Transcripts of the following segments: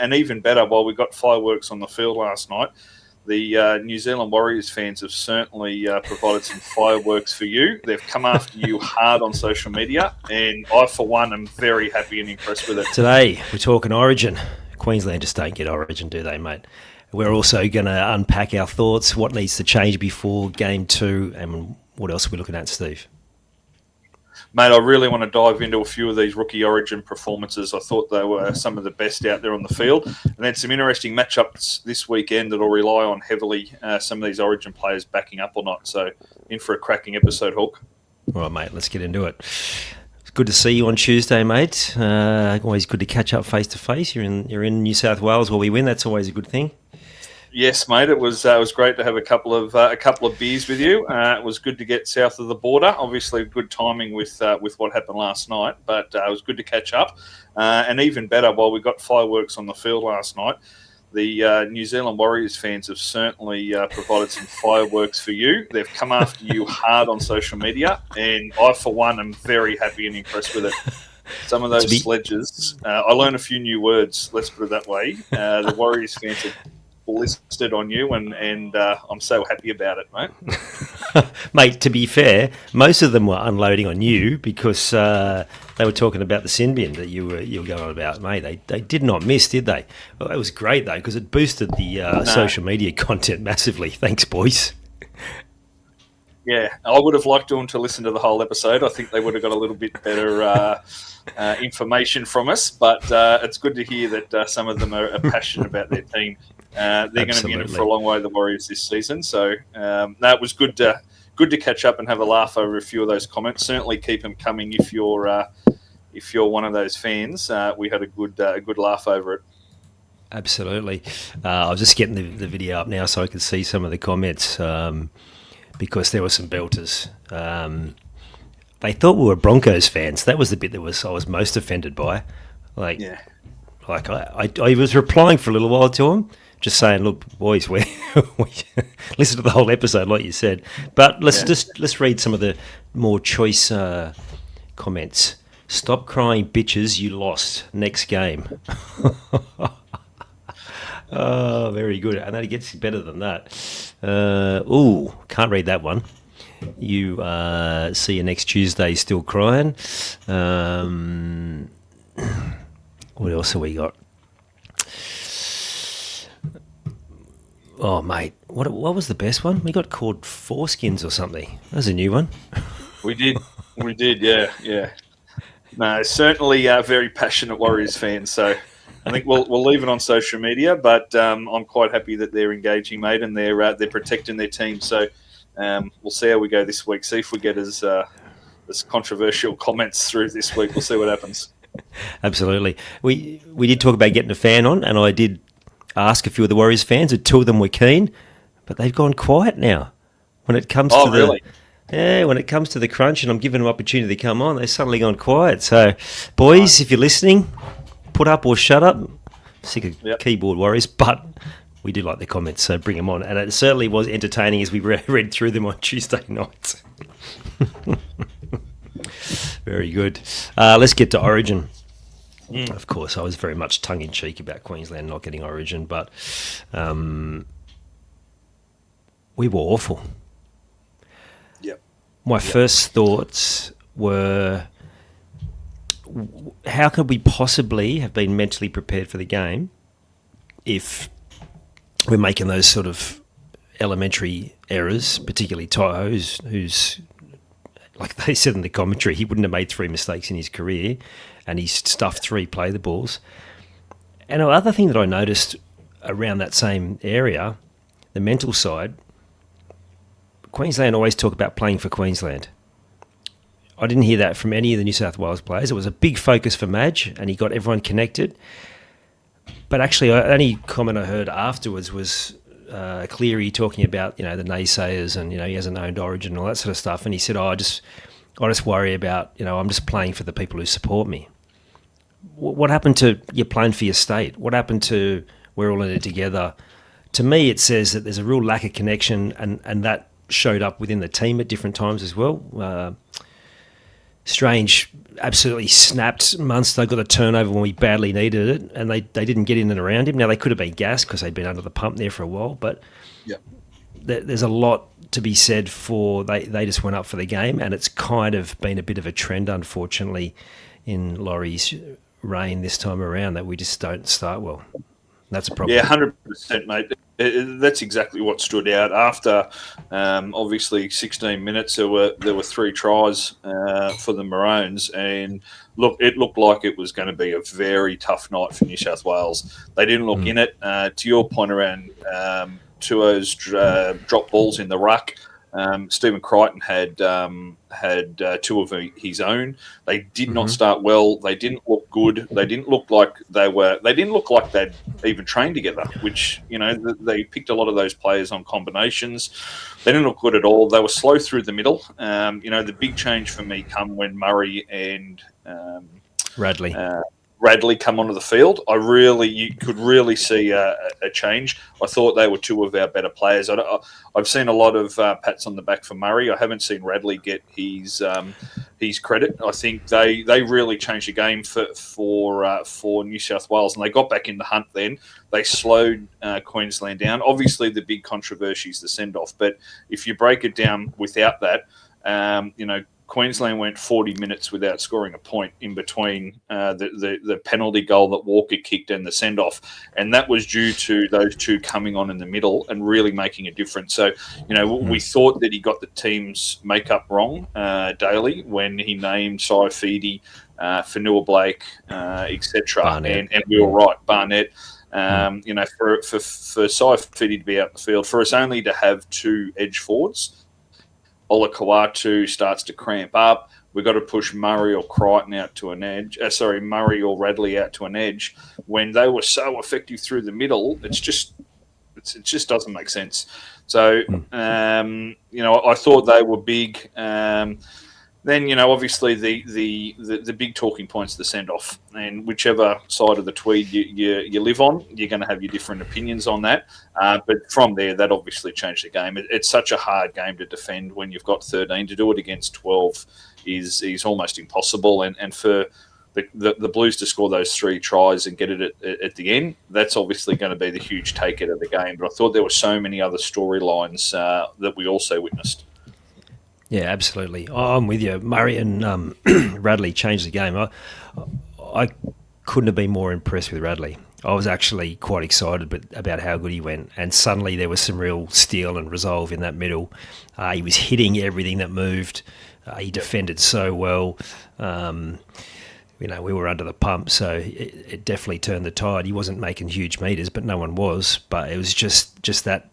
And even better, while we got fireworks on the field last night, the New Zealand Warriors fans have certainly provided some fireworks for you. They've come after you hard on social media, and I, for one, am very happy and impressed with it. Today, we're talking Origin. Queensland just don't get Origin, do they, mate? We're also going to unpack our thoughts, what needs to change before Game 2, and what else are we looking at, Steve? Mate, I really want to dive into a few of these rookie Origin performances. I thought they were some of the best out there on the field. And then some interesting matchups this weekend that will rely on heavily some of these Origin players backing up or not. So in for a cracking episode, Hawk. All right, mate, let's get into it. It's good to see you on Tuesday, mate. Always good to catch up face-to-face. You're in New South Wales where we win. That's always a good thing. Yes, mate. It was great to have a couple of beers with you. It was good to get south of the border. Obviously, good timing with what happened last night, but it was good to catch up. And even better, while we got fireworks on the field last night, the New Zealand Warriors fans have certainly provided some fireworks for you. They've come after you hard on social media, and I, for one, am very happy and impressed with it. Some of those sledges. I learned a few new words. Let's put it that way. The Warriors fans have listed on you, and I'm so happy about it, mate. Mate, to be fair, most of them were unloading on you because they were talking about the sin bin that you were going about, mate. They did not miss, did they? Well, it was great though because it boosted the social media content massively. Thanks, boys. Yeah, I would have liked them to listen to the whole episode. I think they would have got a little bit better information from us, but it's good to hear that some of them are passionate about their team. They're going to be in it for a long way, the Warriors, this season. So it was good to catch up and have a laugh over a few of those comments. Certainly keep them coming if you're one of those fans. We had a good laugh over it. Absolutely. I was just getting the video up now so I could see some of the comments because there were some belters. They thought we were Broncos fans. That was the bit I was most offended by. I was replying for a little while to them, just saying, "Look, boys, we listen to the whole episode, like you said." But let's read some of the more choice comments. Stop crying, bitches! You lost. Next game. Oh, very good. And then it gets better than that. Can't read that one. You see you next Tuesday. Still crying. What else have we got? Oh, mate, what was the best one? We got called foreskins or something. That was a new one. We did, yeah. No, certainly very passionate Warriors fans. So I think we'll leave it on social media, but I'm quite happy that they're engaging, mate, and they're protecting their team. So we'll see how we go this week. See if we get as controversial comments through this week. We'll see what happens. Absolutely. We did talk about getting a fan on, and I did ask a few of the Warriors fans, and two of them were keen, but they've gone quiet now. When it comes when it comes to the crunch, and I'm giving them opportunity to come on, they've suddenly gone quiet. So, boys, if you're listening, put up or shut up. Sick of keyboard warriors, but we do like the comments, so bring them on. And it certainly was entertaining as we read through them on Tuesday nights. Very good. Let's get to Origin. Of course, I was very much tongue-in-cheek about Queensland not getting Origin, but we were awful. Yep. My first thoughts were, how could we possibly have been mentally prepared for the game if we're making those sort of elementary errors, particularly To'o, who's like they said in the commentary, he wouldn't have made 3 mistakes in his career, and he's stuffed 3 play the balls. And another thing that I noticed around that same area, the mental side, Queensland always talk about playing for Queensland. I didn't hear that from any of the New South Wales players. It was a big focus for Madge, and he got everyone connected. But actually, the only comment I heard afterwards was Cleary talking about, the naysayers and, he hasn't owned Origin and all that sort of stuff. And he said, I just worry about, I'm just playing for the people who support me. What happened to you playing for your state? What happened to we're all in it together? To me, it says that there's a real lack of connection, and that showed up within the team at different times as well. Strange absolutely snapped Munster, got a turnover when we badly needed it, and they didn't get in and around him. Now, they could have been gassed because they'd been under the pump there for a while, but there's a lot to be said for they just went up for the game, and it's kind of been a bit of a trend, unfortunately, in Laurie's reign this time around, that we just don't start well. That's a problem. Yeah, 100%, mate. That's exactly what stood out. After obviously 16 minutes, there were 3 tries for the Maroons, and it looked like it was going to be a very tough night for New South Wales. They didn't look in it. To your point around Tuo's drop balls in the ruck, Stephen Crichton had 2 of his own. They did not start well. They didn't look good. They didn't look like they'd even trained together. Which they picked a lot of those players on combinations. They didn't look good at all. They were slow through the middle. The big change for me come when Murray and Radley come onto the field. You could really see a change. I thought they were 2 of our better players. I've seen a lot of pats on the back for Murray. I haven't seen Radley get his credit. I think they really changed the game for New South Wales, and they got back in the hunt. Then they slowed Queensland down. Obviously, the big controversy is the send off, but if you break it down without that, Queensland went 40 minutes without scoring a point in between the penalty goal that Walker kicked and the send-off. And that was due to those 2 coming on in the middle and really making a difference. So, we thought that he got the team's makeup wrong, Daly, when he named Saifidi, Fanua Blake, etc. And we were right, Barnett. For Saifidi to be out in the field, for us only to have 2 edge forwards, Ola Kawatu starts to cramp up. We've got to push Murray or Crichton out to an edge. Murray or Radley out to an edge. When they were so effective through the middle, it just doesn't make sense. So, I thought they were big. Then, obviously the big talking point's the send-off. And whichever side of the tweed you live on, you're going to have your different opinions on that. But from there, that obviously changed the game. It's such a hard game to defend when you've got 13. To do it against 12 is almost impossible. And for the Blues to score those 3 tries and get it at the end, that's obviously going to be the huge take out of the game. But I thought there were so many other storylines that we also witnessed. Yeah, absolutely. I'm with you. Murray and Radley changed the game. I couldn't have been more impressed with Radley. I was actually quite excited about how good he went, and suddenly there was some real steel and resolve in that middle. He was hitting everything that moved. He defended so well. We were under the pump, so it definitely turned the tide. He wasn't making huge meters, but no one was. But it was just that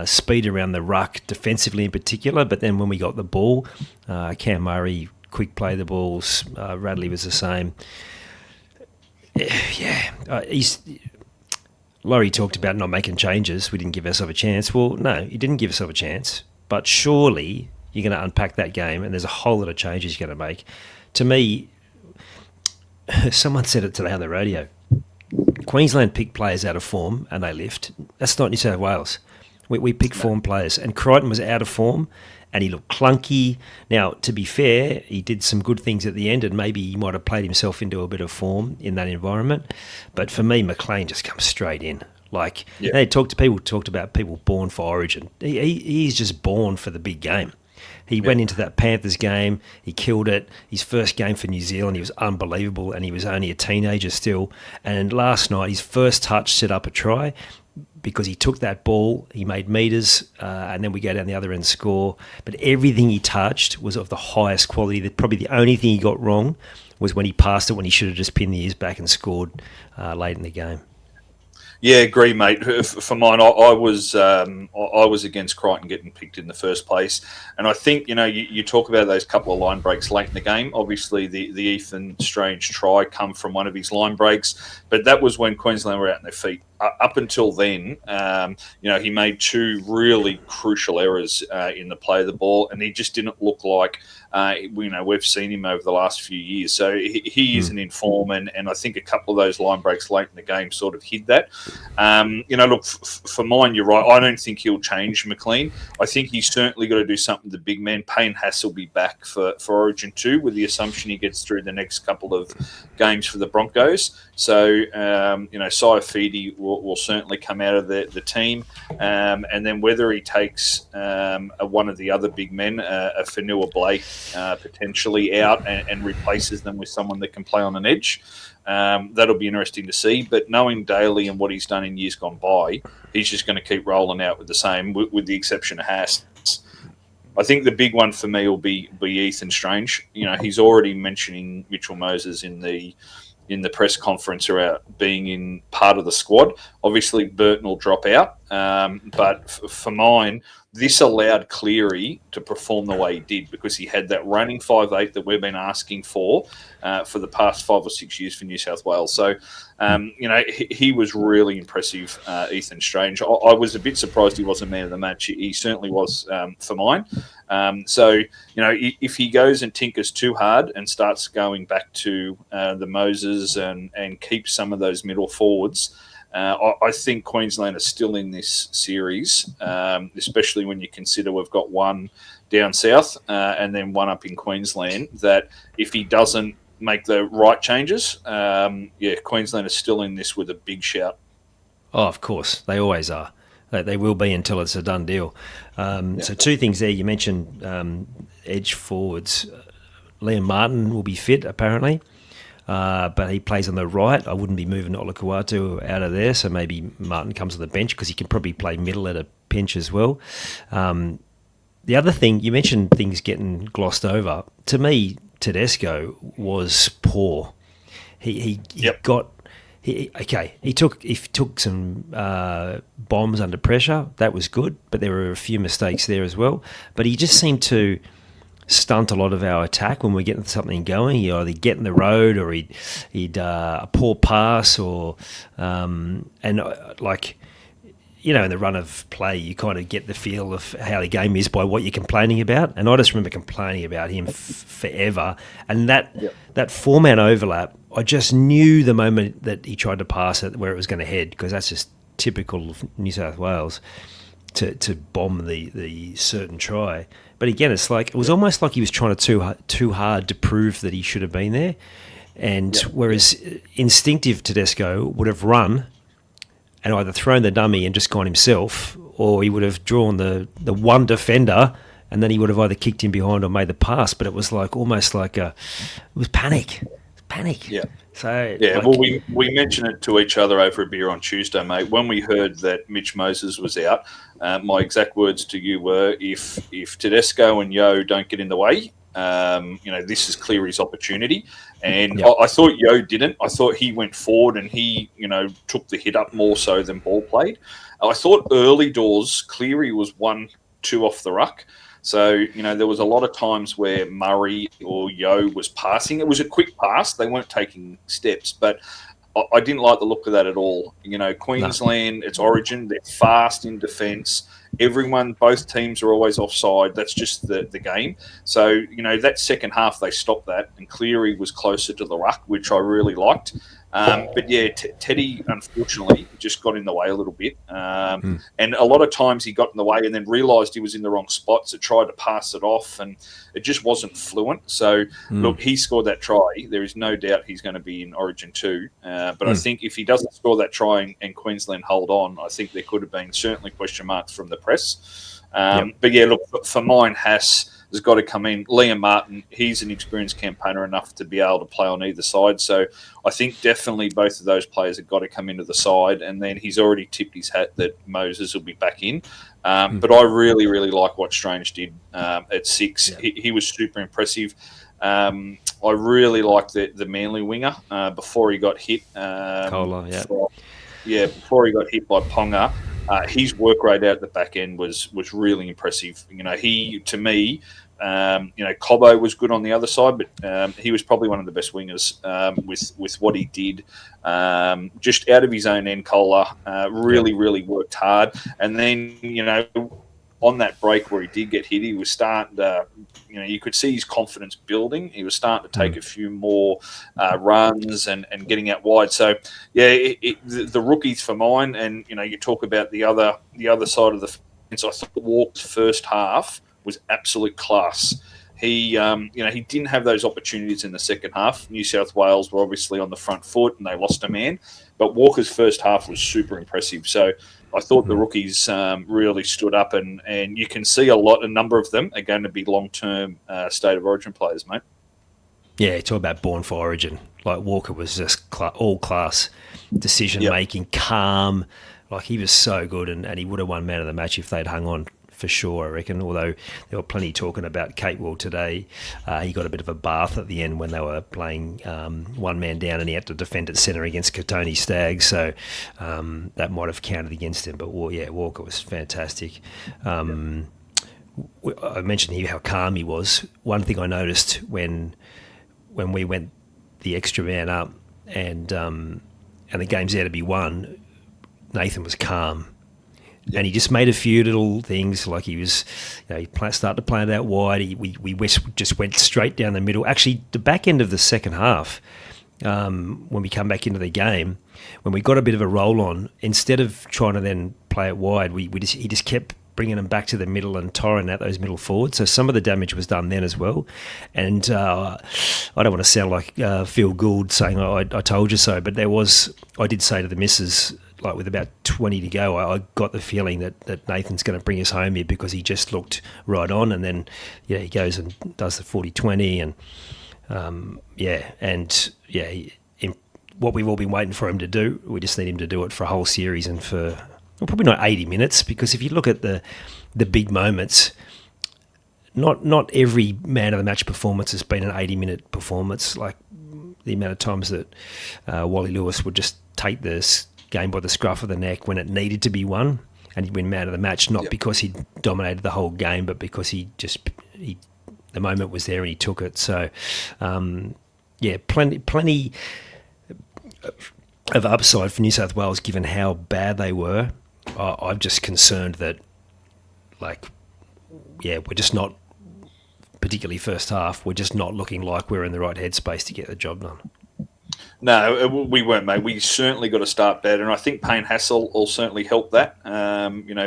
speed around the ruck, defensively in particular. But then when we got the ball, Cam Murray quick play the balls. Radley was the same. Laurie talked about not making changes. We didn't give ourselves a chance. Well, no, you didn't give yourself a chance. But surely you're going to unpack that game, and there's a whole lot of changes you're going to make. To me, someone said it today on the radio. Queensland pick players out of form and they lift. That's not New South Wales. We pick form players, and Crichton was out of form and he looked clunky. Now, to be fair, he did some good things at the end, and maybe he might have played himself into a bit of form in that environment. But for me, McLean just comes straight in. They talked about people born for Origin. He's just born for the big game. He went into that Panthers game, he killed it. His first game for New Zealand, he was unbelievable, and he was only a teenager still. And last night, his first touch set up a try because he took that ball, he made meters, and then we go down the other end and score. But everything he touched was of the highest quality. Probably the only thing he got wrong was when he passed it, when he should have just pinned the ears back and scored late in the game. Yeah, agree, mate. For mine, I was against Crichton getting picked in the first place, and I think you talk about those couple of line breaks late in the game. Obviously, the Ethan Strange try come from one of his line breaks, but that was when Queensland were out on their feet. Up until then, he made 2 really crucial errors in the play of the ball, and he just didn't look like we've seen him over the last few years. So he isn't in form, and I think a couple of those line breaks late in the game sort of hid that. Look, for mine, you're right. I don't think he'll change McLean. I think he's certainly got to do something to the big man. Payne Haas will be back for Origin 2 with the assumption he gets through the next couple of games for the Broncos. So, Saifidi will certainly come out of the team. And then whether he takes one of the other big men, a Fanua Blake, potentially out and replaces them with someone that can play on an edge, that'll be interesting to see. But knowing Daly and what he's done in years gone by, he's just going to keep rolling out with the same, with the exception of Haas. I think the big one for me will be Ethan Strange. He's already mentioning Mitchell Moses in the press conference about being in part of the squad. Obviously, Burton will drop out. But for mine, this allowed Cleary to perform the way he did because he had that running 5'8" that we've been asking for the past 5 or 6 years for New South Wales. So, he was really impressive, Ethan Strange. I was a bit surprised he wasn't man of the match. He certainly was for mine. If he goes and tinkers too hard and starts going back to the Moses and keeps some of those middle forwards, I think Queensland are still in this series, especially when you consider we've got one down south and then one up in Queensland, that if he doesn't make the right changes, Queensland is still in this with a big shout. Oh, of course. They always are. They will be until it's a done deal. So 2 things there. You mentioned edge forwards. Liam Martin will be fit, apparently. But he plays on the right. I wouldn't be moving Olakau'atu out of there, so maybe Martin comes on the bench because he can probably play middle at a pinch as well. The other thing, you mentioned things getting glossed over. To me, Tedesco was poor. He took some bombs under pressure. That was good, but there were a few mistakes there as well. But he just seemed to stunt a lot of our attack when we're getting something going. He'd either get in the road or he'd a poor pass or in the run of play, you kind of get the feel of how the game is by what you're complaining about. And I just remember complaining about him forever. And that four-man overlap, I just knew the moment that he tried to pass it where it was going to head, because that's just typical of New South Wales to bomb the certain try. But again, it's like it was almost like he was trying too hard to prove that he should have been there. And whereas instinctive Tedesco would have run and either thrown the dummy and just gone himself, or he would have drawn the one defender and then he would have either kicked him behind or made the pass. But it was almost like it was panic. Panic. Yeah. So well, we mentioned it to each other over a beer on Tuesday, mate. When we heard that Mitch Moses was out, my exact words to you were, if Tedesco and Yo don't get in the way, this is Cleary's opportunity. And I thought Yo didn't. I thought he went forward and he, took the hit up more so than ball played. I thought early doors, Cleary was 1-2 off the ruck. So, there was a lot of times where Murray or Yo was passing. It was a quick pass. They weren't taking steps, but I didn't like the look of that at all. Queensland, it's Origin. They're fast in defence. Both teams are always offside. That's just the game. So, that second half, they stopped that, and Cleary was closer to the ruck, which I really liked. But Teddy, unfortunately, just got in the way a little bit. And a lot of times he got in the way and then realised he was in the wrong spot, so tried to pass it off, and it just wasn't fluent. So, look, he scored that try. There is no doubt he's going to be in Origin 2. But I think if he doesn't score that try and Queensland hold on, I think there could have been certainly question marks from the press. But, look, for mine, Haas has got to come in. Liam Martin, he's an experienced campaigner enough to be able to play on either side. So I think definitely both of those players have got to come into the side. And then he's already tipped his hat that Moses will be back in. But I really, really like what Strange did at 6. He was super impressive. I really liked the Manly winger before he got hit. Kola, before he got hit by Ponga. His work rate out the back end was really impressive. He, to me, Cobbo was good on the other side, but he was probably one of the best wingers with what he did. Just out of his own end, Kola really worked hard. And then, on that break where he did get hit, he was starting to, you could see his confidence building. He was starting to take a few more runs and getting out wide. So, yeah, the rookies for mine, and, you talk about the other side of the fence. I thought Walker's first half was absolute class. He didn't have those opportunities in the second half. New South Wales were obviously on the front foot and they lost a man, but Walker's first half was super impressive. So I thought the rookies really stood up, and you can see a number of them are going to be long-term State of Origin players, mate. Yeah, talk about born for Origin. Like, Walker was just all-class decision-making, calm. Like, he was so good, and he would have won man of the match if they'd hung on, for sure, I reckon. Although there were plenty talking about Catewell today. He got a bit of a bath at the end when they were playing one man down, and he had to defend at centre against Katoni Staggs. So that might have counted against him. But, yeah, Walker was fantastic. I mentioned here how calm he was. One thing I noticed when we went the extra man up and the game's there to be won, Nathan was calm. Yep. And he just made a few little things, like he was, he started to play it out wide. We just went straight down the middle. Actually, the back end of the second half, when we come back into the game, when we got a bit of a roll on, instead of trying to then play it wide, he just kept bringing them back to the middle and tiring out those middle forwards. So some of the damage was done then as well. And I don't want to sound like Phil Gould saying I told you so, but I did say to the missus, like with about 20 to go, I got the feeling that Nathan's going to bring us home here, because he just looked right on. And then, he goes and does the 40-20 what we've all been waiting for him to do. We just need him to do it for a whole series, and for probably not 80 minutes, because if you look at the big moments, not every man of the match performance has been an 80-minute performance. Like the amount of times that Wally Lewis would just take this game by the scruff of the neck when it needed to be won, and he'd win man of the match, not because he dominated the whole game, but because the moment was there and he took it. So, plenty of upside for New South Wales, given how bad they were. I'm just concerned that, we're just not, particularly first half, we're just not looking like we're in the right headspace to get the job done. No, we weren't, mate. We certainly got to start better, and I think Payne Hassel will certainly help that,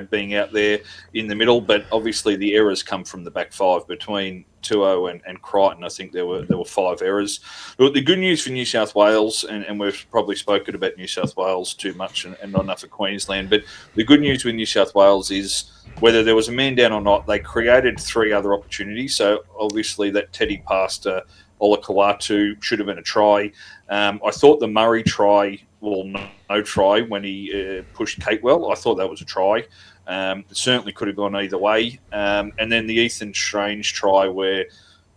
being out there in the middle. But obviously the errors come from the back five between Tuo and Crichton. I think there were 5 errors. But the good news for New South Wales, and we've probably spoken about New South Wales too much and not enough for Queensland, but the good news with New South Wales is, whether there was a man down or not, they created 3 other opportunities. So obviously that Teddy pass to Ola Kawatu should have been a try. I thought the Murray try, no try, when he pushed Catewell, I thought that was a try. It certainly could have gone either way. And then the Ethan Strange try where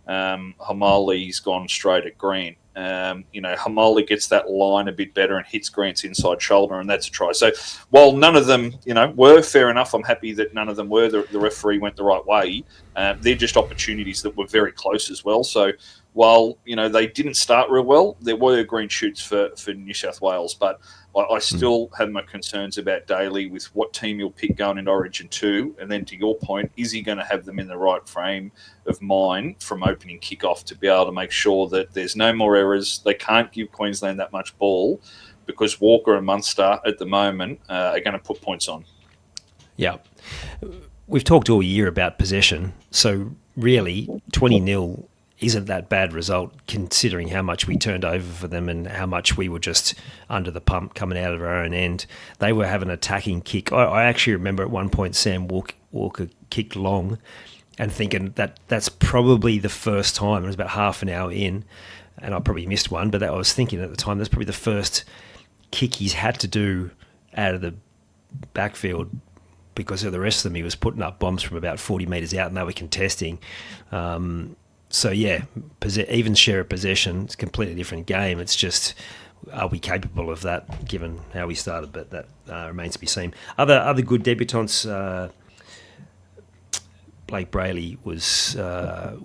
Hamali's gone straight at Grant. Hamali gets that line a bit better and hits Grant's inside shoulder, and that's a try. So while none of them, were fair enough, I'm happy that none of them were. The referee went the right way. They're just opportunities that were very close as well. So while, they didn't start real well, there were green shoots for New South Wales, but I still have my concerns about Daly with what team he'll pick going into Origin 2. And then to your point, is he going to have them in the right frame of mind from opening kickoff to be able to make sure that there's no more errors? They can't give Queensland that much ball, because Walker and Munster at the moment are going to put points on. Yeah. We've talked all year about possession. So really, 20-0 isn't that bad result, considering how much we turned over for them and how much we were just under the pump coming out of our own end. They were having an attacking kick. I actually remember at one point Sam Walker kicked long, and thinking that's probably the first time. It was about half an hour in, and I probably missed one, but I was thinking at the time that's probably the first kick he's had to do out of the backfield, because of the rest of them he was putting up bombs from about 40 metres out and they were contesting. So, yeah, even share of possession, it's a completely different game. It's just, are we capable of that, given how we started? But that remains to be seen. Other good debutants, Blake Braley was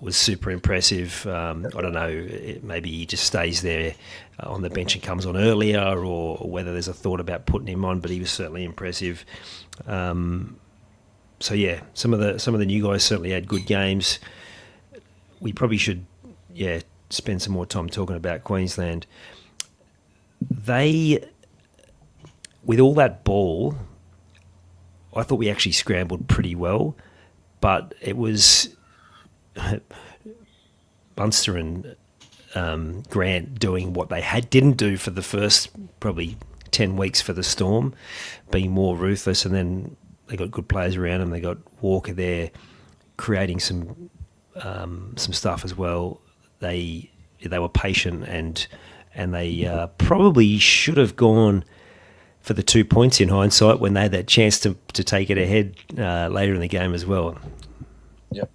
super impressive. I don't know, maybe he just stays there on the bench and comes on earlier, or whether there's a thought about putting him on, but he was certainly impressive. So yeah, some of the new guys certainly had good games. We probably should, spend some more time talking about Queensland. They, with all that ball, I thought we actually scrambled pretty well, but it was Munster and Grant doing what they didn't do for the first probably 10 weeks for the Storm, being more ruthless, and then they got good players around them. They got Walker there creating some stuff as well. They were patient and they probably should have gone for the 2 points in hindsight when they had that chance to take it ahead later in the game as well. Yep.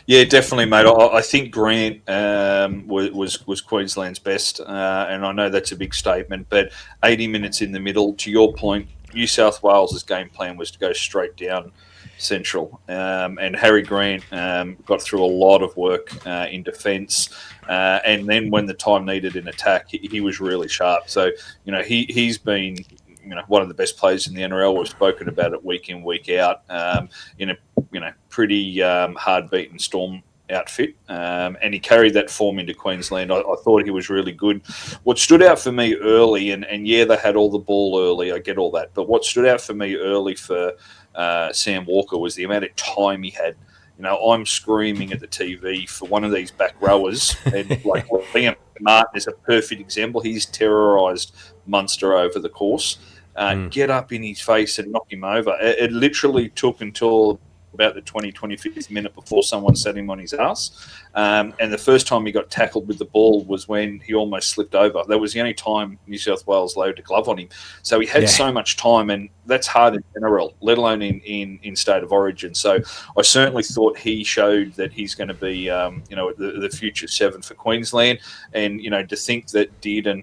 Yeah, definitely, mate. I think Grant was Queensland's best, and I know that's a big statement, but 80 minutes in the middle, to your point, New South Wales' game plan was to go straight down central, and Harry Grant got through a lot of work in defence, and then when the time needed in attack, he was really sharp. So, he's been one of the best players in the NRL. We've spoken about it week in, week out, in a pretty hard beaten Storm outfit, and he carried that form into Queensland. I thought he was really good. What stood out for me early, and yeah, they had all the ball early, I get all that, but what stood out for me early for Sam Walker was the amount of time he had. I'm screaming at the TV for one of these back rowers, and like Liam Martin is a perfect example. He's terrorised Munster over the course. Get up in his face and knock him over. It literally took until about the 25th minute before someone set him on his ass. And the first time he got tackled with the ball was when he almost slipped over. That was the only time New South Wales loaded a glove on him. So he had so much time, and that's hard in NRL, let alone in State of Origin. So I certainly thought he showed that he's going to be, the future 7 for Queensland. And, to think that Dearden,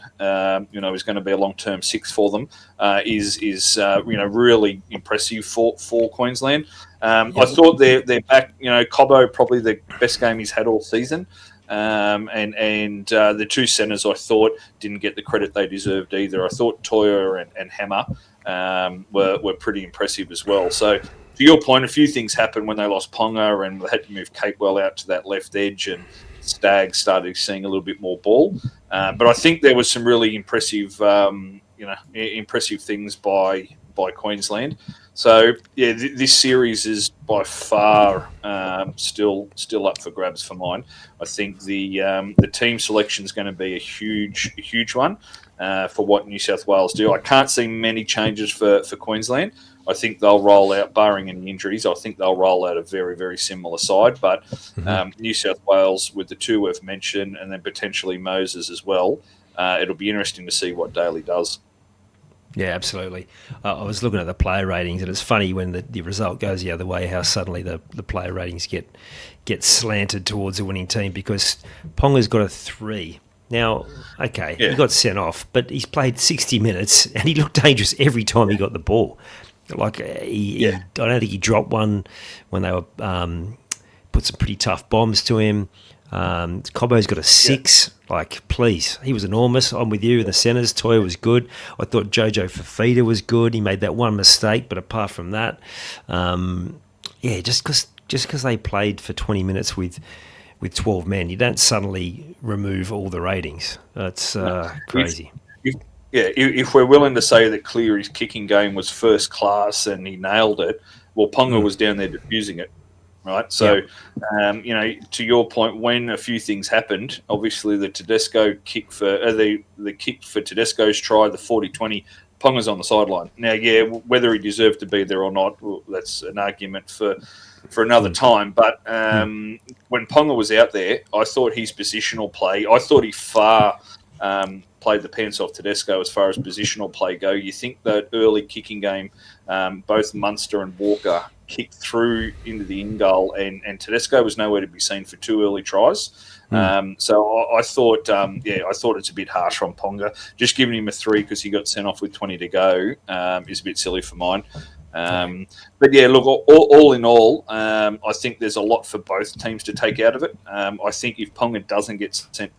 is going to be a long-term 6 for them is really impressive for Queensland. I thought their back, Cobbo, probably the best game he's had all season. And the two centres, I thought, didn't get the credit they deserved either. I thought Toya and Hammer were pretty impressive as well. So, to your point, a few things happened when they lost Ponga, and they had to move Capewell out to that left edge, and Stagg started seeing a little bit more ball. But I think there was some really impressive, impressive things by Queensland. So yeah, this series is by far still up for grabs for mine. I think the team selection is going to be a huge one for what New South Wales do. I can't see many changes for Queensland. I think they'll roll out, barring any injuries, I think they'll roll out a very, very similar side. But New South Wales, with the two we've mentioned, and then potentially Moses as well, it'll be interesting to see what Daly does. Yeah, absolutely. I was looking at the player ratings, and it's funny when the result goes the other way, how suddenly the player ratings get slanted towards a winning team, because Ponga's got a 3. Now, okay, he got sent off, but he's played 60 minutes, and he looked dangerous every time he got the ball. Like, I don't think he dropped one when they were put some pretty tough bombs to him. Cobbo's got a 6. Like, please, he was enormous. I'm with you in the centres. Toya was good. I thought Jojo Fafita was good. He made that one mistake, but apart from that, just because they played for 20 minutes with 12 men, you don't suddenly remove all the ratings. That's crazy. If we're willing to say that Cleary's kicking game was first class and he nailed it, well, Ponga was down there diffusing it. Right, so to your point, when a few things happened, obviously the Tedesco kick for the kick for Tedesco's try, the 40-20, Ponga's on the sideline. Now, whether he deserved to be there or not, well, that's an argument for another time. But when Ponga was out there, I thought his positional play, I thought he far played the pants off Tedesco as far as positional play go. You think that early kicking game, both Munster and Walker kicked through into the in goal, and Tedesco was nowhere to be seen for 2 early tries. So I thought, it's a bit harsh on Ponga. Just giving him a 3 because he got sent off with 20 to go is a bit silly for mine. But yeah, look, all in all, I think there's a lot for both teams to take out of it. I think if Ponga doesn't get sent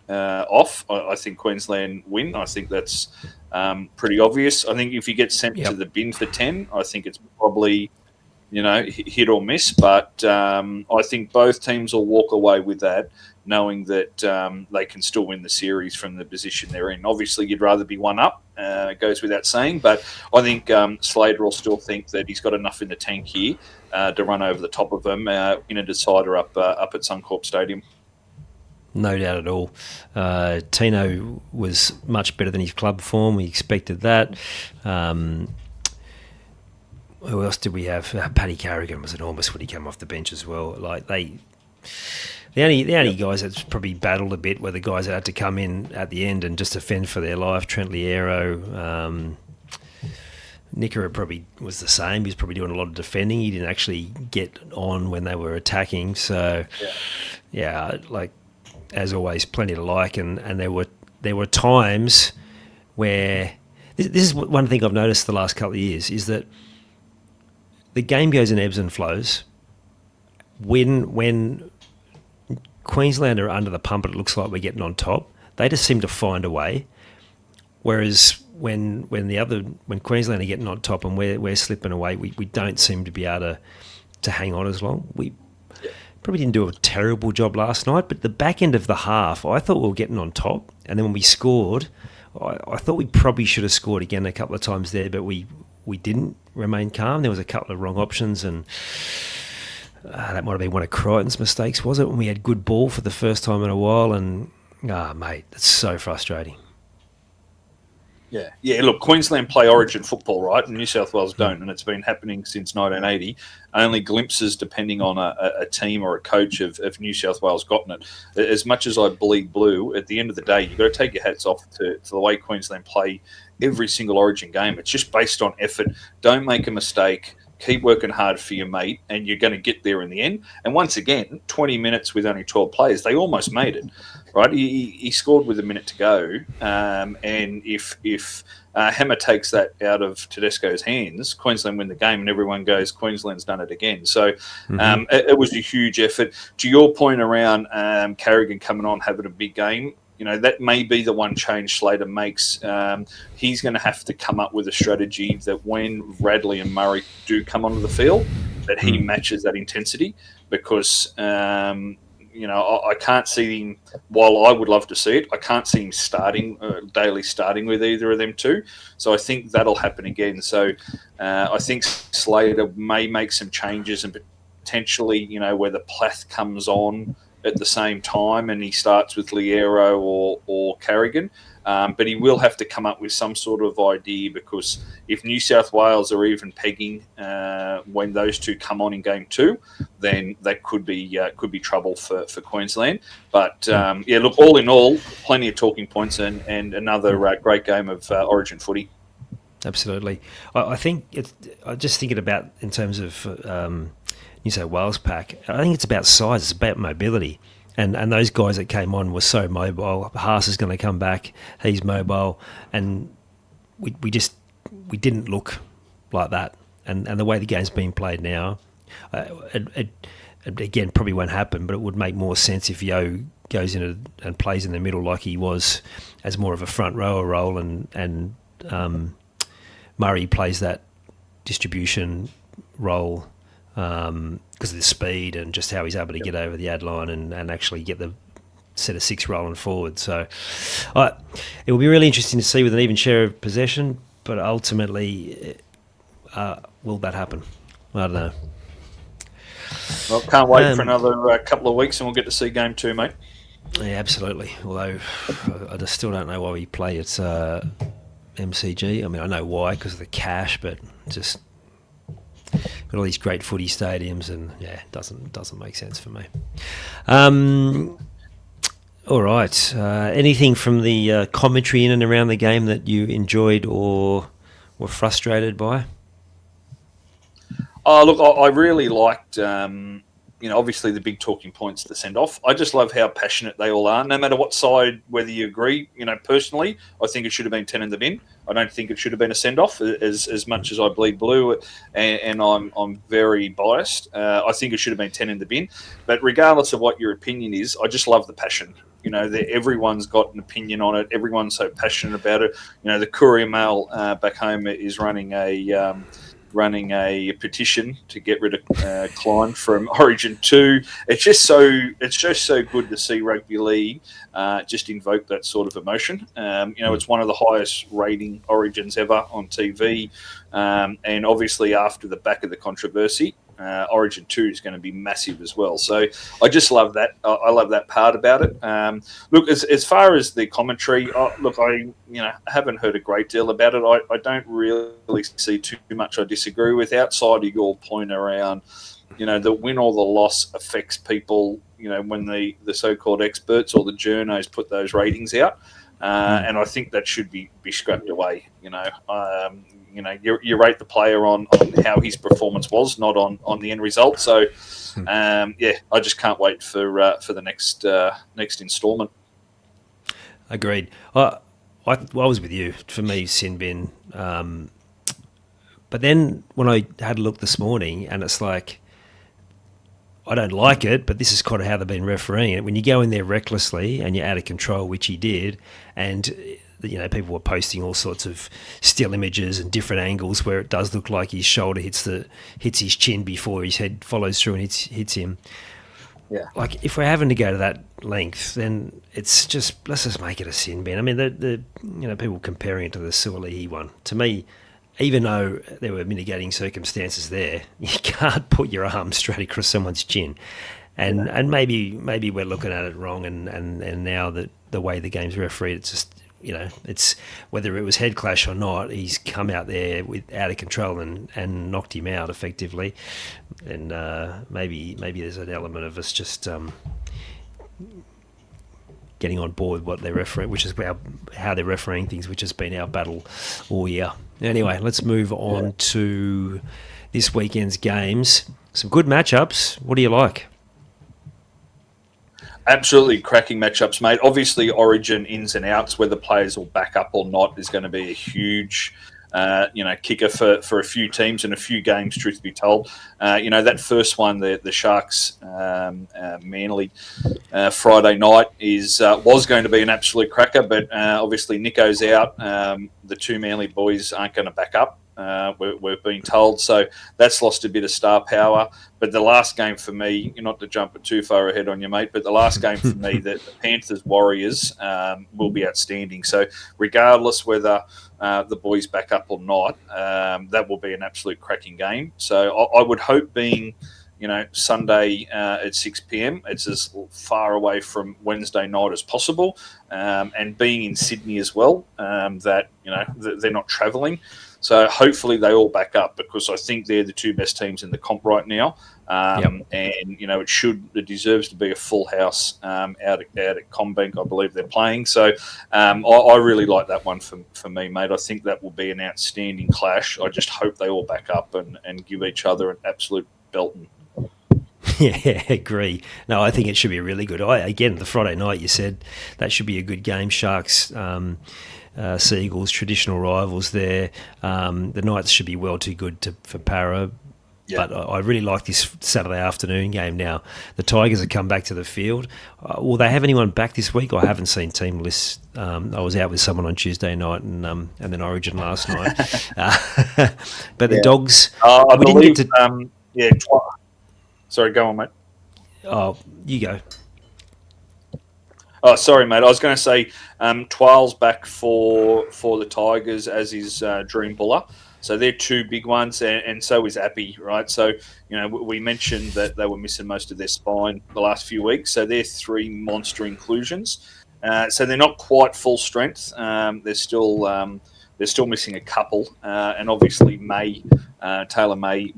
off, I think Queensland win. I think that's pretty obvious. I think if he gets sent to the bin for 10, I think it's probably hit or miss. But I think both teams will walk away with that, knowing that they can still win the series from the position they're in. Obviously, you'd rather be one up. It goes without saying. But I think Slater will still think that he's got enough in the tank here to run over the top of them in a decider up at Suncorp Stadium. No doubt at all. Tino was much better than his club form. We expected that. Who else did we have? Paddy Carrigan was enormous when he came off the bench as well. The only guys that's probably battled a bit were the guys that had to come in at the end and just defend for their life. Trent Liero, Nickera probably was the same. He was probably doing a lot of defending. He didn't actually get on when they were attacking. So, as always, plenty to like. And there were times where this is one thing I've noticed the last couple of years is that the game goes in ebbs and flows. When Queensland are under the pump and it looks like we're getting on top, they just seem to find a way. Whereas when Queensland are getting on top and we're slipping away, we don't seem to be able to hang on as long. We probably didn't do a terrible job last night, but the back end of the half, I thought we were getting on top. And then when we scored, I thought we probably should have scored again a couple of times there, but we didn't remain calm. There was a couple of wrong options, and that might have been one of Crichton's mistakes, was it? When we had good ball for the first time in a while, and mate, it's so frustrating. Yeah. Look, Queensland play Origin football, right? And New South Wales don't, and it's been happening since 1980. Only glimpses, depending on a team or a coach of New South Wales gotten it. As much as I bleed blue, at the end of the day, you've got to take your hats off to the way Queensland play every single Origin game. It's just based on effort. Don't make a mistake. Keep working hard for your mate, and you're going to get there in the end. And once again, 20 minutes with only 12 players, they almost made it, right? He scored with a minute to go, and if Hammer takes that out of Tedesco's hands, Queensland win the game, and everyone goes, Queensland's done it again. So it was a huge effort. To your point around Carrigan coming on, having a big game, that may be the one change Slater makes. He's going to have to come up with a strategy that when Radley and Murray do come onto the field, that he matches that intensity, because, I can't see him, while I would love to see it, I can't see him daily starting with either of them two. So I think that'll happen again. So I think Slater may make some changes and potentially, where the Plath comes on at the same time and he starts with Liero or Carrigan. But he will have to come up with some sort of idea, because if New South Wales are even pegging when those two come on in game 2, then that could be trouble for Queensland. But look, all in all, plenty of talking points and another great game of Origin footy. Absolutely. I think I'm just thinking about in terms of New South Wales pack, I think it's about size, it's about mobility. And those guys that came on were so mobile. Haas is going to come back, he's mobile. And we didn't look like that. And the way the game's being played now, it again, probably won't happen, but it would make more sense if Yo goes in and plays in the middle like he was as more of a front rower role, and Murray plays that distribution role because of the speed and just how he's able to get over the ad line and actually get the set of 6 rolling forward. So it will be really interesting to see with an even share of possession, but ultimately, will that happen? I don't know. Well, can't wait for another couple of weeks and we'll get to see game 2, mate. Yeah, absolutely. Although I just still don't know why we play at MCG. I mean, I know why, because of the cash, but just got all these great footy stadiums, and it doesn't make sense for me. All right. Anything from the commentary in and around the game that you enjoyed or were frustrated by? Oh, look, I really liked, obviously the big talking points, the send-off. I just love how passionate they all are, no matter what side, whether you agree. Personally, I think it should have been 10 in the bin. I don't think it should have been a send-off, as much as I bleed blue and I'm very biased. I think it should have been 10 in the bin. But regardless of what your opinion is, I just love the passion. Everyone's got an opinion on it. Everyone's so passionate about it. The Courier Mail back home is running a running a petition to get rid of Klein from Origin 2. It's just so good to see rugby league just invoke that sort of emotion. It's one of the highest rating Origins ever on TV, and obviously after the back of the controversy, Origin 2 is going to be massive as well. So I just love that. I love that part about it. Look, as far as the commentary, I haven't heard a great deal about it. I don't really see too much I disagree with outside of your point around, the win or the loss affects people, when the so-called experts or the journos put those ratings out. And I think that should be scrapped away. You rate the player on how his performance was, not on the end result. So, I just can't wait for the next instalment. Agreed. I was with you. For me, sin bin. But then when I had a look this morning, and it's like, I don't like it, but this is kind of how they've been refereeing it. When you go in there recklessly and you're out of control, which he did, and people were posting all sorts of still images and different angles where it does look like his shoulder hits his chin before his head follows through and hits him. Yeah. Like, if we're having to go to that length, then let's just make it a sin bin. I mean, the people comparing it to the Suolihi one. To me, even though there were mitigating circumstances there, you can't put your arm straight across someone's chin. And maybe we're looking at it wrong, and now that the way the game's refereed, it's just, it's whether it was head clash or not, he's come out there out of control and knocked him out effectively. And maybe there's an element of us just getting on board what they're refereeing, which is how they're refereeing things, which has been our battle all year. Anyway, let's move on to this weekend's games. Some good matchups. What do you like? Absolutely cracking matchups, mate. Obviously, Origin ins and outs, whether players will back up or not, is going to be a huge kicker for a few teams and a few games, truth be told. That first one, the Sharks Manly Friday night was going to be an absolute cracker, but obviously Nico's out. The two Manly boys aren't going to back up. We're being told, so that's lost a bit of star power. But the last game for me, not to jump it too far ahead on you, mate, but the last game for me, the Panthers Warriors will be outstanding. So regardless whether the boys back up or not, that will be an absolute cracking game. So I would hope, being Sunday at 6 p.m, it's as far away from Wednesday night as possible, and being in Sydney as well, that they're not travelling. So hopefully they all back up, because I think they're the two best teams in the comp right now. And it deserves to be a full house out at Combank. I believe they're playing. So I really like that one for me, mate. I think that will be an outstanding clash. I just hope they all back up and give each other an absolute belting. Yeah, agree. No, I think it should be really good. Again, the Friday night, you said that should be a good game. Sharks, Seagulls, traditional rivals there. The Knights should be well too good for Para. Yeah. But I really like this Saturday afternoon game now. The Tigers have come back to the field. Will they have anyone back this week? I haven't seen team lists. I was out with someone on Tuesday night and then Origin last night. But the Dogs... I believe... Sorry, go on, mate. Oh, you go. Oh, sorry, mate. I was going to say Twal's back for the Tigers, as is Dream Buller. So they're two big ones, and so is Appy, right? So, we mentioned that they were missing most of their spine the last few weeks. So they're three monster inclusions. So they're not quite full strength. They're still missing a couple, and obviously Taylor May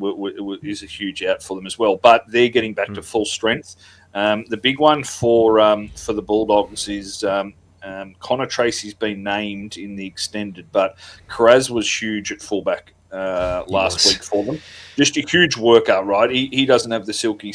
is a huge out for them as well. But they're getting back to full strength. The big one for the Bulldogs is Connor Tracy's been named in the extended, but Karaz was huge at fullback last week for them. Just a huge worker, right? He doesn't have the silky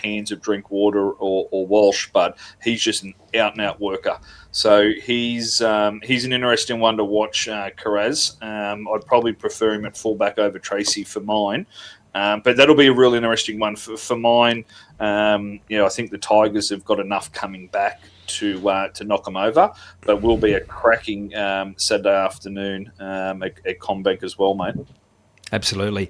hands of Drinkwater or Walsh, but he's just an out-and-out worker. So he's an interesting one to watch, Karaz. I'd probably prefer him at fullback over Tracy for mine. But that'll be a really interesting one for mine. I think the Tigers have got enough coming back to knock them over, but will be a cracking Saturday afternoon at Combank as well, mate. Absolutely.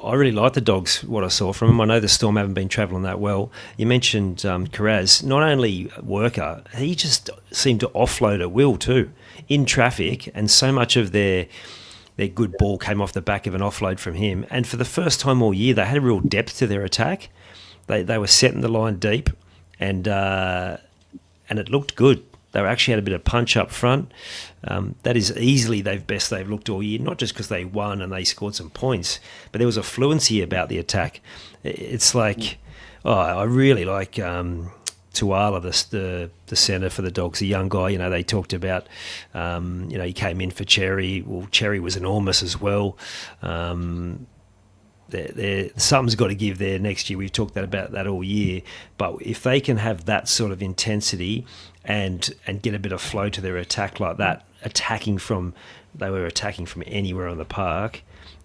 I really like the Dogs, what I saw from them. I know the Storm haven't been travelling that well. You mentioned Carraz, not only worker, he just seemed to offload at will too, in traffic, and so much of their good ball came off the back of an offload from him. And for the first time all year, they had a real depth to their attack. They were setting the line deep, and it looked good. They actually had a bit of punch up front. That is easily the best they've looked all year, not just because they won and they scored some points, but there was a fluency about the attack. It's like, I really like Tuala, the centre for the Dogs, a young guy. You know, they talked about, he came in for Cherry. Well, Cherry was enormous as well. Something's got to give there next year. We've talked about that all year. But if they can have that sort of intensity and get a bit of flow to their attack like that, they were attacking from anywhere on the park,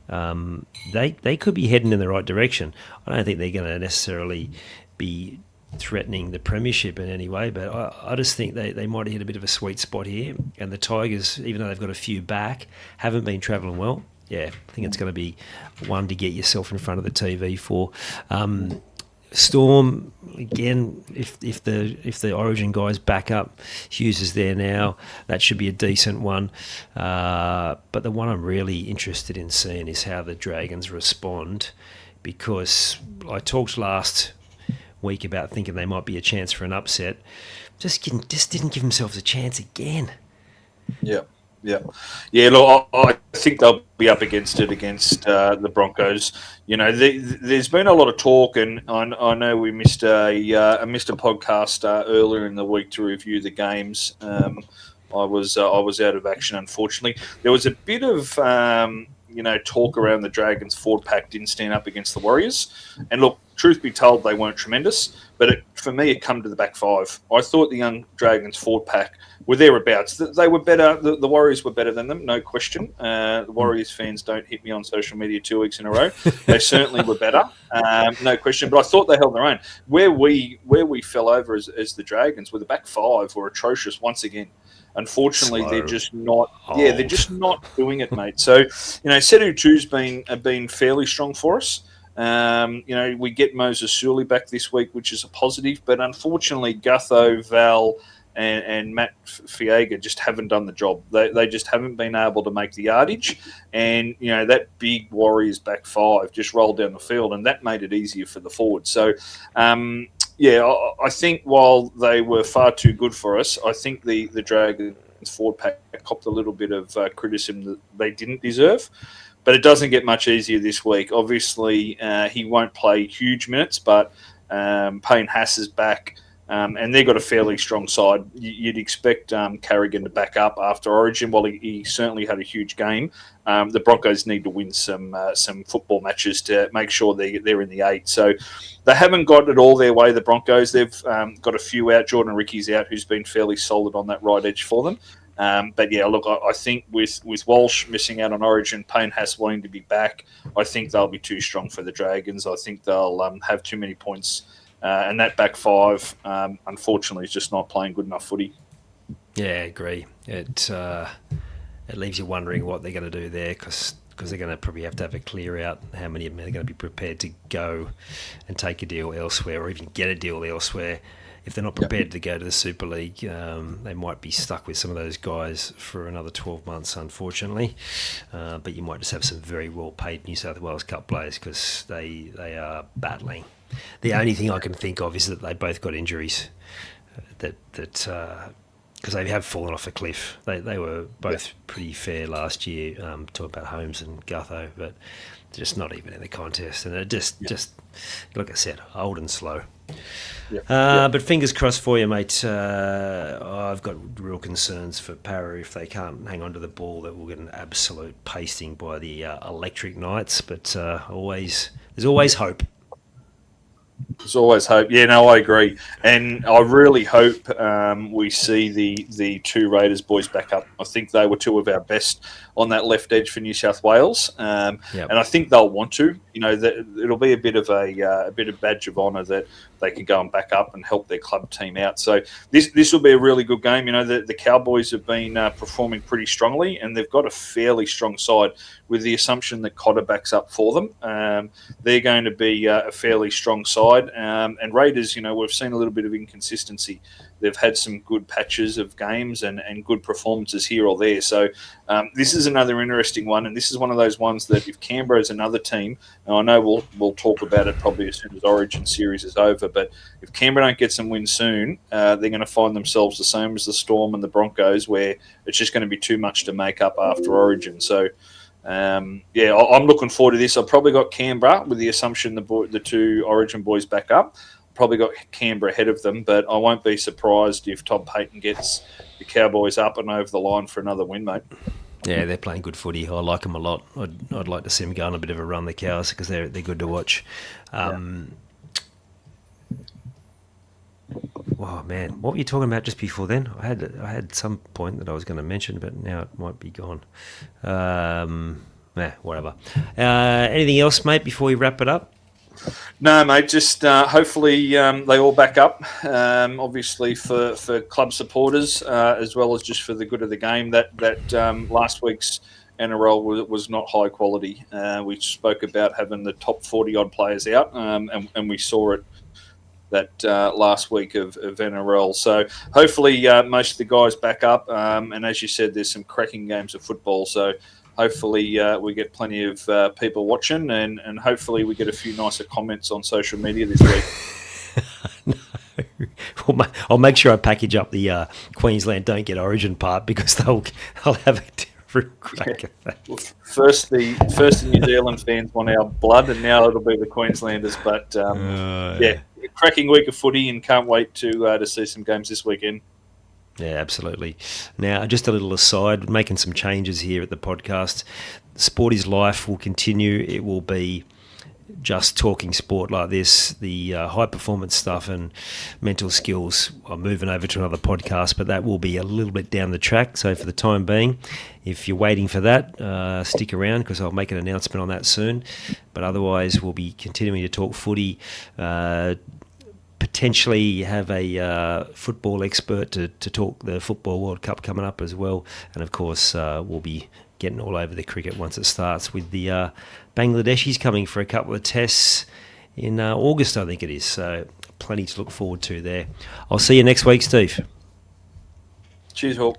they could be heading in the right direction. I don't think they're going to necessarily be threatening the premiership in any way, but I just think they might have hit a bit of a sweet spot here. And the Tigers, even though they've got a few back, haven't been travelling well. Yeah, I think it's going to be one to get yourself in front of the TV for. Storm, again, if the Origin guys back up, Hughes is there now, that should be a decent one. But the one I'm really interested in seeing is how the Dragons respond, because I talked last week about thinking they might be a chance for an upset. Just didn't give themselves a chance again. Yeah. Look, I think they'll be up against the Broncos. You know, there's been a lot of talk, and I know we missed a podcast earlier in the week to review the games. I was out of action, unfortunately. There was a bit of talk around the Dragons forward pack didn't stand up against the Warriors, and look, truth be told, they weren't tremendous. But for me, it come to the back five. I thought the young Dragons forward pack were thereabouts. They were better. The Warriors were better than them, no question. The Warriors fans don't hit me on social media 2 weeks in a row. They certainly were better, no question. But I thought they held their own. Where we fell over as the Dragons, were the back five were atrocious once again. Unfortunately, Slow. they're just not. Yeah, they're just not doing it, mate. So, Setu 2's been fairly strong for us. We get Moses Sully back this week, which is a positive, but unfortunately, Gutho, Val, and Matt Fiega just haven't done the job. They just haven't been able to make the yardage, and that big Warriors back five just rolled down the field, and that made it easier for the forward. So, I think while they were far too good for us, I think the Dragons forward pack copped a little bit of criticism that they didn't deserve. But it doesn't get much easier this week. Obviously, he won't play huge minutes, but Payne Haas is back, and they've got a fairly strong side. You'd expect Carrigan to back up after Origin. While he certainly had a huge game, the Broncos need to win some football matches to make sure they're in the 8. So they haven't got it all their way, the Broncos. They've got a few out. Jordan Ricky's out, who's been fairly solid on that right edge for them. But yeah, look, I think with Walsh missing out on Origin, Payne Haas wanting to be back, I think they'll be too strong for the Dragons. I think they'll have too many points. And that back five, unfortunately, is just not playing good enough footy. Yeah, I agree. It leaves you wondering what they're going to do there, because they're going to probably have to have a clear out how many of them are going to be prepared to go and take a deal elsewhere, or even get a deal elsewhere. If they're not prepared to go to the Super League, they might be stuck with some of those guys for another 12 months, unfortunately. But you might just have some very well-paid New South Wales Cup players, because they are battling. The only thing I can think of is that they both got injuries, because they have fallen off a cliff. They were both pretty fair last year, talking about Holmes and Gutho, but they're just not even in the contest. And they're just like I said, old and slow. But fingers crossed for you, mate. I've got real concerns for Para. If they can't hang on to the ball, that we'll get an absolute pasting by the Electric Knights. But there's always hope. There's always hope. Yeah, no, I agree, and I really hope we see the two Raiders boys back up. I think they were two of our best on that left edge for New South Wales, and I think they'll want to. It'll be a bit of badge of honour that they can go and back up and help their club team out. So this will be a really good game. The Cowboys have been performing pretty strongly, and they've got a fairly strong side. With the assumption that Cotter backs up for them, they're going to be a fairly strong side. And Raiders, we've seen a little bit of inconsistency. They've had some good patches of games and good performances here or there. So this is another interesting one, and this is one of those ones that if Canberra is another team, and I know we'll talk about it probably as soon as Origin series is over, but if Canberra don't get some wins soon, they're going to find themselves the same as the Storm and the Broncos, where it's just going to be too much to make up after Origin. So I'm looking forward to this. I've probably got Canberra with the assumption the two Origin boys back up. Probably got Canberra ahead of them, but I won't be surprised if Todd Payton gets the Cowboys up and over the line for another win, mate. Yeah, they're playing good footy. I like them a lot. I'd like to see them go on a bit of a run, the Cows, because they're good to watch. Oh man, what were you talking about just before then? I had some point that I was going to mention, but now it might be gone. Whatever. Anything else, mate, before we wrap it up? No, mate, just hopefully they all back up, obviously for club supporters as well as just for the good of the game. That last week's NRL was not high quality. We spoke about having the top 40-odd players out, and we saw it that last week of NRL. So hopefully most of the guys back up, and as you said, there's some cracking games of football, so hopefully we get plenty of people watching, and hopefully we get a few nicer comments on social media this week. No. I'll make sure I package up the Queensland don't get Origin part, because they'll have a different crack at that. First the New Zealand fans want our blood, and now it'll be the Queenslanders. But cracking week of footy, and can't wait to see some games this weekend. Yeah, absolutely. Now, just a little aside, making some changes here at the podcast. Sport is Life will continue. It will be just talking sport like this. The high performance stuff and mental skills are moving over to another podcast, but that will be a little bit down the track. So for the time being, if you're waiting for that, stick around, because I'll make an announcement on that soon. But otherwise, we'll be continuing to talk footy, potentially have a football expert to talk the Football World Cup coming up as well. And of course, we'll be getting all over the cricket once it starts, with the Bangladeshis coming for a couple of tests in August, I think it is. So plenty to look forward to there. I'll see you next week, Steve. Cheers, Hawk.